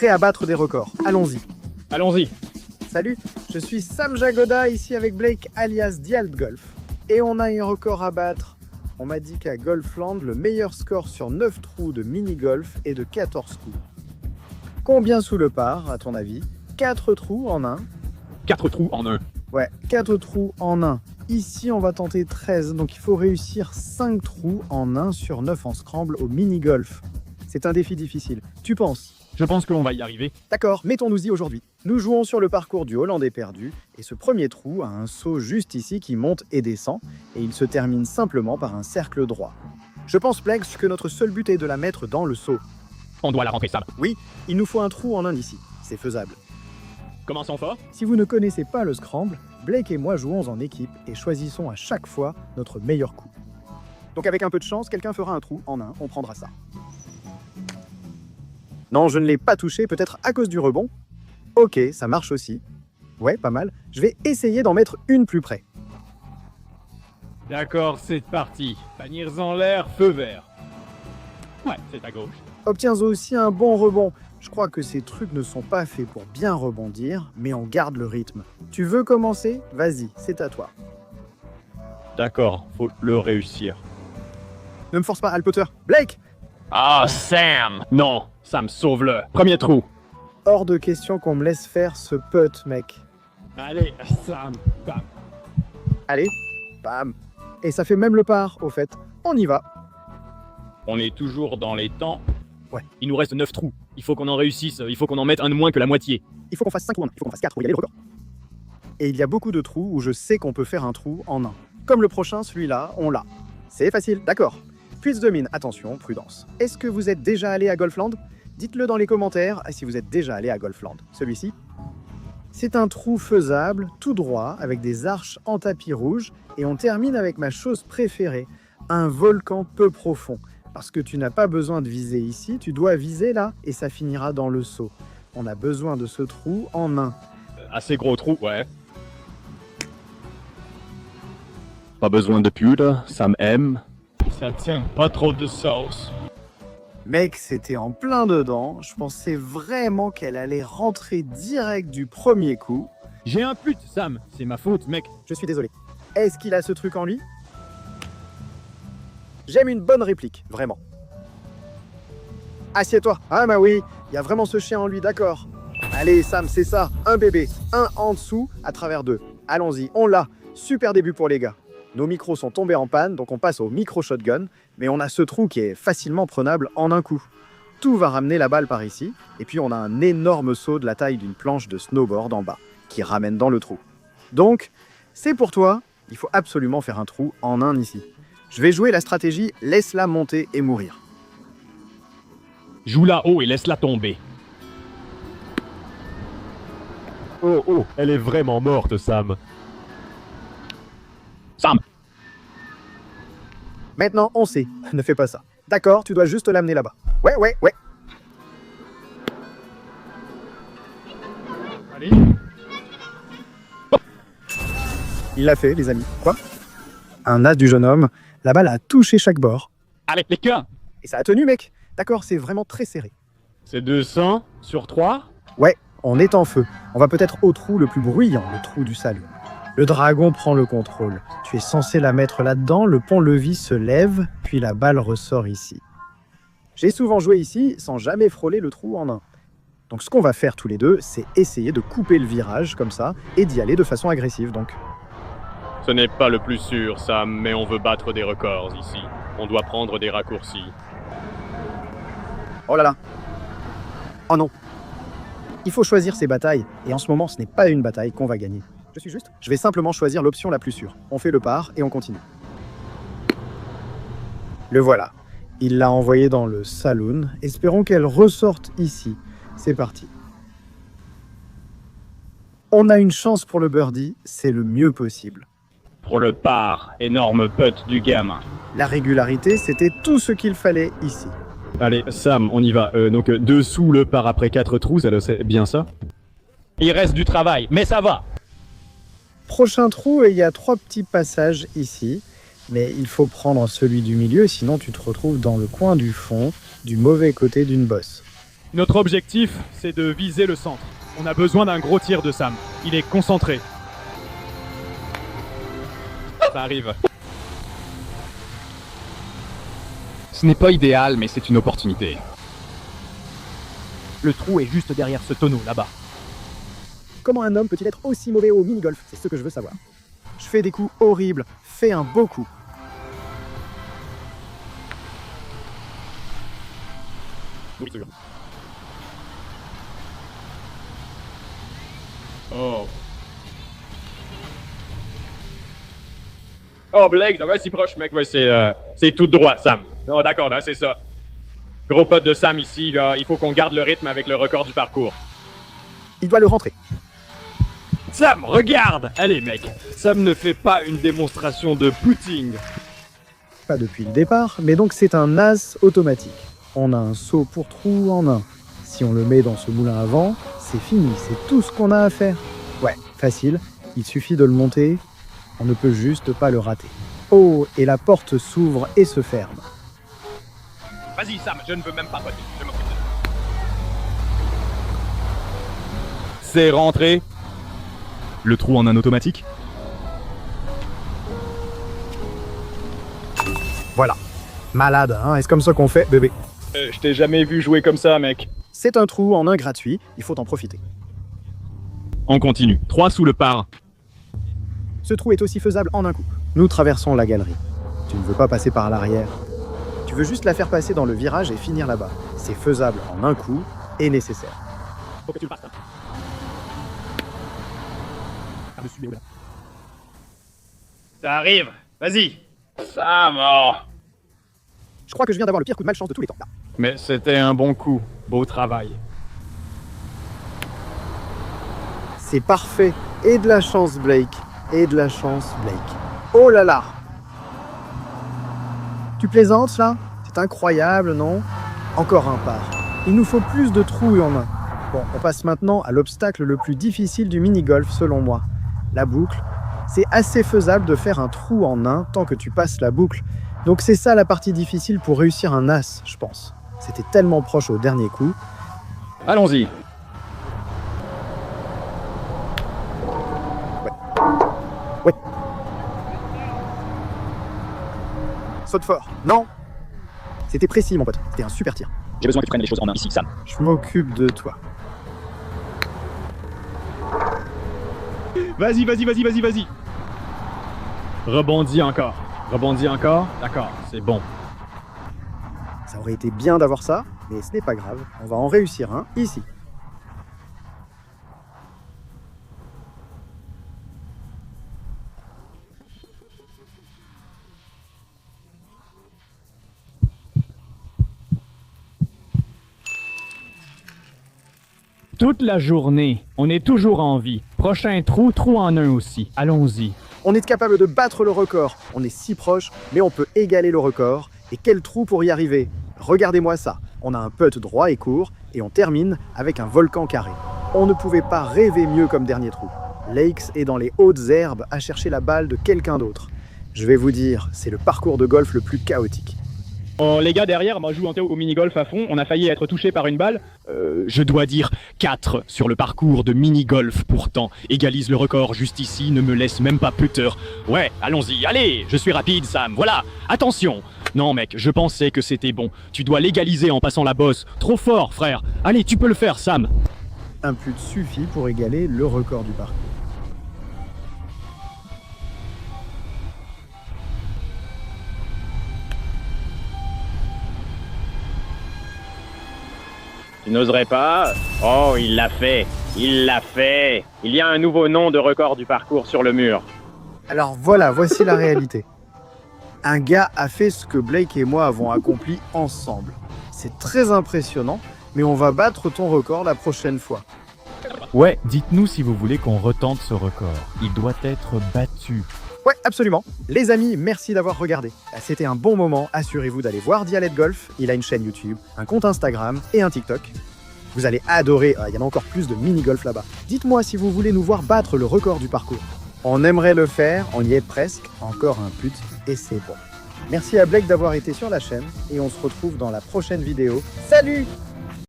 prêt à battre des records. Allons-y. Allons-y. Salut, je suis Sam Jagoda, ici avec Blake alias Dialt Golf. Et on a un record à battre. On m'a dit qu'à Golfland, le meilleur score sur 9 trous de mini-golf est de 14 coups. Combien sous le par, à ton avis? 4 trous en un? 4 trous en un. Ouais, 4 trous en un. Ici, on va tenter 13, donc il faut réussir 5 trous en 1 sur 9 en scramble au mini-golf. C'est un défi difficile. Tu penses? Je pense qu'on va y arriver. D'accord, mettons-nous-y aujourd'hui. Nous jouons sur le parcours du Hollandais perdu, et ce premier trou a un saut juste ici qui monte et descend, et il se termine simplement par un cercle droit. Je pense, Plex, que notre seul but est de la mettre dans le saut. On doit la rentrer, Sam. Oui, il nous faut un trou en un ici. C'est faisable. Commençons fort. Si vous ne connaissez pas le scramble, Blake et moi jouons en équipe et choisissons à chaque fois notre meilleur coup. Donc avec un peu de chance, quelqu'un fera un trou en un, on prendra ça. Non, je ne l'ai pas touché, peut-être à cause du rebond. Ok, ça marche aussi. Ouais, pas mal. Je vais essayer d'en mettre une plus près. D'accord, c'est parti. Paniers en l'air, feu vert. Ouais, c'est à gauche. Obtiens aussi un bon rebond. Je crois que ces trucs ne sont pas faits pour bien rebondir, mais on garde le rythme. Tu veux commencer? Vas-y, c'est à toi. D'accord, faut le réussir. Ne me force pas, Al Potter. Blake! Ah, Sam! Non, Sam, sauve-le. Premier trou. Hors de question qu'on me laisse faire ce putt, mec. Allez, Sam, bam. Allez, bam. Et ça fait même le par, au fait. On y va. On est toujours dans les temps. Ouais. Il nous reste 9 trous. Il faut qu'on en réussisse. Il faut qu'on en mette un de moins que la moitié. Il faut qu'on fasse 5 trous en un. Il faut qu'on fasse 4 pour y aller le record. Et il y a beaucoup de trous où je sais qu'on peut faire un trou en un. Comme le prochain, celui-là, on l'a. C'est facile, d'accord. Quiz de mine, attention, prudence. Est-ce que vous êtes déjà allé à Golfland? Dites-le dans les commentaires si vous êtes déjà allé à Golfland. Celui-ci? C'est un trou faisable, tout droit, avec des arches en tapis rouge. Et on termine avec ma chose préférée, un volcan peu profond. Parce que tu n'as pas besoin de viser ici, tu dois viser là, et ça finira dans le seau. On a besoin de ce trou en un. Assez gros trou, ouais. Pas besoin de pudre, Sam aime. Ça tient pas trop de sauce. Mec, c'était en plein dedans. Je pensais vraiment qu'elle allait rentrer direct du premier coup. J'ai un pute, Sam. C'est ma faute, mec. Je suis désolé. Est-ce qu'il a ce truc en lui? J'aime une bonne réplique, vraiment. Assieds-toi. Ah bah oui, il y a vraiment ce chien en lui, d'accord. Allez Sam, c'est ça, un bébé, un en dessous à travers deux. Allons-y, on l'a. Super début pour les gars. Nos micros sont tombés en panne, donc on passe au micro shotgun, mais on a ce trou qui est facilement prenable en un coup. Tout va ramener la balle par ici, et puis on a un énorme saut de la taille d'une planche de snowboard en bas, qui ramène dans le trou. Donc, c'est pour toi, il faut absolument faire un trou en un ici. Je vais jouer la stratégie « laisse-la monter et mourir ». Joue là-haut et laisse-la tomber. Oh, elle est vraiment morte, Sam. Sam! Maintenant, on sait, ne fais pas ça. D'accord, tu dois juste l'amener là-bas. Ouais. Allez. Il l'a fait, les amis. Quoi? Un as du jeune homme, la balle a touché chaque bord. Allez, les gars! Et ça a tenu, mec. D'accord, c'est vraiment très serré. C'est 200 sur 3? Ouais, on est en feu. On va peut-être au trou le plus bruyant, le trou du salut. Le dragon prend le contrôle. Tu es censé la mettre là-dedans, le pont-levis se lève, puis la balle ressort ici. J'ai souvent joué ici sans jamais frôler le trou en un. Donc ce qu'on va faire tous les deux, c'est essayer de couper le virage comme ça et d'y aller de façon agressive donc. Ce n'est pas le plus sûr, Sam, mais on veut battre des records ici. On doit prendre des raccourcis. Oh là là. Oh non. Il faut choisir ses batailles, et en ce moment ce n'est pas une bataille qu'on va gagner. Je vais simplement choisir l'option la plus sûre. On fait le par et on continue. Le voilà. Il l'a envoyé dans le saloon. Espérons qu'elle ressorte ici. C'est parti. On a une chance pour le birdie, c'est le mieux possible. Pour le par, énorme putt du gamin. La régularité, c'était tout ce qu'il fallait ici. Allez, Sam, on y va. Donc, dessous le par après 4 trous, c'est bien ça? Il reste du travail, mais ça va. Prochain trou, et il y a 3 petits passages ici. Mais il faut prendre celui du milieu, sinon tu te retrouves dans le coin du fond, du mauvais côté d'une bosse. Notre objectif, c'est de viser le centre. On a besoin d'un gros tir de Sam. Il est concentré. Ça arrive. Ce n'est pas idéal, mais c'est une opportunité. Le trou est juste derrière ce tonneau, là-bas. Comment un homme peut-il être aussi mauvais au mini-golf? C'est ce que je veux savoir. Je fais des coups horribles, fais un beau coup. Oh. Oh, Blake, ça va si proche, mec. Ouais, c'est tout droit, Sam. Non, d'accord, là, c'est ça. Gros pote de Sam ici, là, il faut qu'on garde le rythme avec le record du parcours. Il doit le rentrer. Sam, regarde! Allez, mec, Sam ne fait pas une démonstration de putting. Pas depuis le départ, mais donc c'est un as automatique. On a un saut pour trou en un. Si on le met dans ce moulin à vent, c'est fini, c'est tout ce qu'on a à faire. Ouais, facile, il suffit de le monter, on ne peut juste pas le rater. Oh, et la porte s'ouvre et se ferme. Vas-y, Sam, je ne veux même pas voter. Je m'occupe de C'est rentré. Le trou en un automatique? Voilà. Malade, hein, est-ce comme ça qu'on fait, bébé? Je t'ai jamais vu jouer comme ça, mec. C'est un trou en un gratuit, il faut en profiter. On continue. 3 sous le par. Ce trou est aussi faisable en un coup. Nous traversons la galerie. Tu ne veux pas passer par l'arrière. Tu veux juste la faire passer dans le virage et finir là-bas. C'est faisable en un coup et nécessaire. Faut que tu le fasses. Ça arrive. Vas-y. Sam, oh. Je crois que je viens d'avoir le pire coup de malchance de tous les temps. Là. Mais c'était un bon coup. Beau travail. C'est parfait. Et de la chance, Blake. Et de la chance, Blake. Oh là là! Tu plaisantes, là? C'est incroyable, non? Encore un par. Il nous faut plus de trous en un. Bon, on passe maintenant à l'obstacle le plus difficile du mini-golf, selon moi. La boucle. C'est assez faisable de faire un trou en un tant que tu passes la boucle. Donc c'est ça la partie difficile pour réussir un as, je pense. C'était tellement proche au dernier coup. Allons-y. Ouais. Saute fort. Non! C'était précis, mon pote. C'était un super tir. J'ai besoin que tu prennes les choses en main ici, Sam. Je m'occupe de toi. Vas-y, vas-y, vas-y, vas-y, vas-y. Rebondis encore. Rebondis encore. D'accord, c'est bon. Ça aurait été bien d'avoir ça, mais ce n'est pas grave. On va en réussir un ici. Toute la journée, on est toujours en vie. Prochain trou, trou en un aussi. Allons-y. On est capable de battre le record. On est si proche, mais on peut égaler le record. Et quel trou pour y arriver? Regardez-moi ça. On a un putt droit et court, et on termine avec un volcan carré. On ne pouvait pas rêver mieux comme dernier trou. Lakes est dans les hautes herbes à chercher la balle de quelqu'un d'autre. Je vais vous dire, c'est le parcours de golf le plus chaotique. Oh, les gars derrière, moi je joue au mini-golf à fond, on a failli être touché par une balle. Je dois dire 4 sur le parcours de mini-golf pourtant. Égalise le record juste ici, ne me laisse même pas putter. Ouais, allons-y, allez, je suis rapide Sam, voilà, attention. Non mec, je pensais que c'était bon. Tu dois l'égaliser en passant la bosse. Trop fort frère. Allez, tu peux le faire Sam. Un putt suffit pour égaler le record du parcours. Tu n'oserais pas? Oh, il l'a fait. Il l'a fait. Il y a un nouveau nom de record du parcours sur le mur. Alors voilà, voici la réalité. Un gars a fait ce que Blake et moi avons accompli ensemble. C'est très impressionnant, mais on va battre ton record la prochaine fois. Ouais, dites-nous si vous voulez qu'on retente ce record. Il doit être battu. Ouais, absolument. Les amis, merci d'avoir regardé. C'était un bon moment. Assurez-vous d'aller voir Dialect Golf. Il a une chaîne YouTube, un compte Instagram et un TikTok. Vous allez adorer. Il y en a encore plus de mini-golf là-bas. Dites-moi si vous voulez nous voir battre le record du parcours. On aimerait le faire, on y est presque. Encore un putt et c'est bon. Merci à Blake d'avoir été sur la chaîne et on se retrouve dans la prochaine vidéo. Salut!